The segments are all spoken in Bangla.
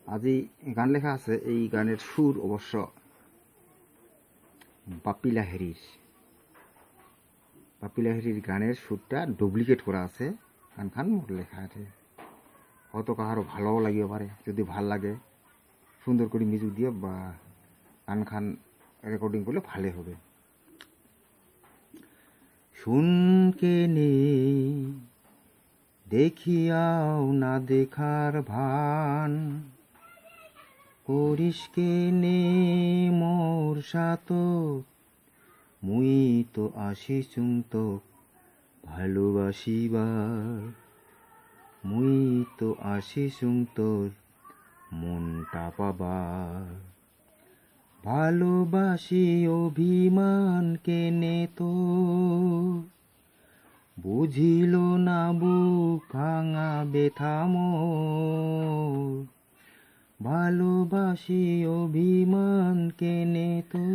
আজি গান লেখা আছে। এই গানের সুর অবশ্য বাপ্পি লাহিড়ীর গানের সুরটা ডুপ্লিকেট করা আছে। গানখান মোর লেখা আছে, হয়তো কাহারও ভালোও লাগিব পারে। যদি ভাল লাগে সুন্দর করে মিউজিক দিয়ে বা গানখান রেকর্ডিং করলে ভালো হবে। শুনকে নে দেখিয়াও না দেখার ভান, করিসকে নে মোর সাত, মুই তো আসিছুম তো ভালোবাসিবার, মুই তো আসিছুম তোর মনটা পাবার। ভালোবাসি অভিমান কেনে তো, বুঝিল না বুক ভাঙা ব্যথা মোর। ভালোবাসি অভিমান কেনে তো,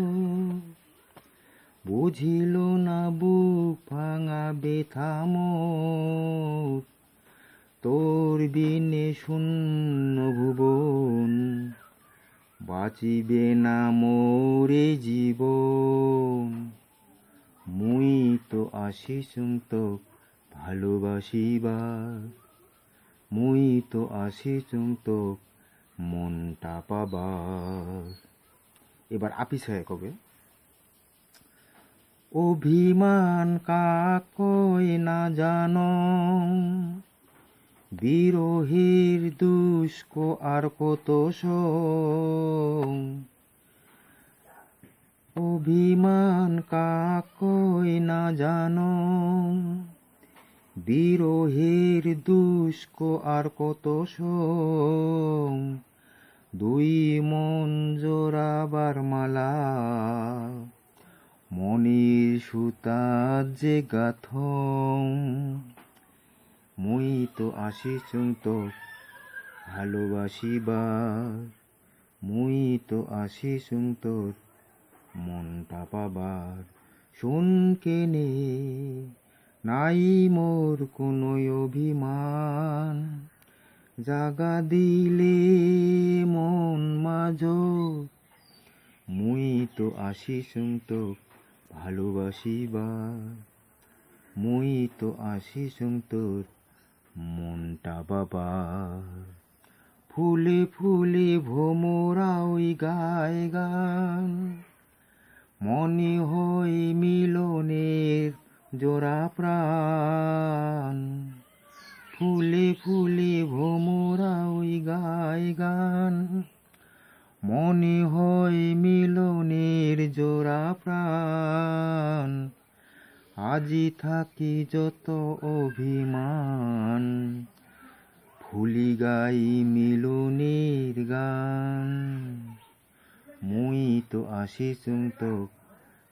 বুঝিল না বুক ভাঙা ব্যথা মোর। তোর বিনে শূন্য ভুবন, বাঁচিবে না মোরে জীবন। মুই তো আসিছুম তো ভালোবাসিবার, মুই তো আসিছুম তো মনটা পাবার। এবার আপি সাহেব কবে, অভিমান কাক কয় না জানো, বিরোহীর দুষ্ক আর কত সং। অভিমান কাক কয় না জানো, বিরোহীর দুষ্ক আর কত সং। দুই মন জোড়াবার মালা, মনির সুতা যে গাথং। মুই তো আসিছুম তো ভালোবাসিবার, মুই তো আসিছুম তোর মনটা পাবার। শুনকে নে নাই মোর কোনো অভিমান, জাগা দিলে মন মাঝ। মুই তো আসিছুম তো ভালোবাসিবার, মুই তো আসিছুম তোর মনটা পাবার। ফুলে ফুলে ভোমরা ওই গায় গান, মনে হয় মিলনের জোড়া প্রাণ। ফুলে ফুলে ভোমরা ওই গায় গান, মনে হয় মিলনের জোড়া প্রাণ। আজি থাকি যত অভিমান, ভুলি গাই মিলনের গান। মুই তো আসিছুম তো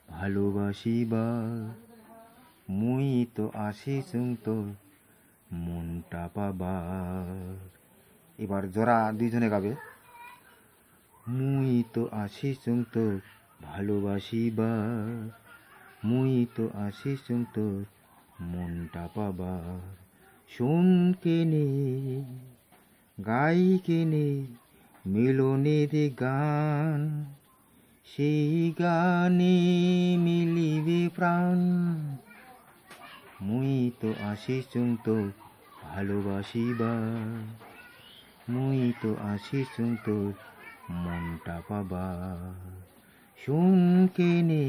ভালোবাসিবার, মুই তো আসিছুম তো মনটা পাবার। এবার জোড়া দুইজনে গাবে। মুই তো আসিছুম তো ভালোবাসিবার, মুই তো আসিছুম তো মনটা পাবার। শুনকে নে গাই কেনে মিলনের গান, সেই গানে মিলিবে প্রাণ। মুই তো আসিছুম তো ভালোবাসিবার, মুই তো আসিছুম তো মনটা পাবার। শুনকে নে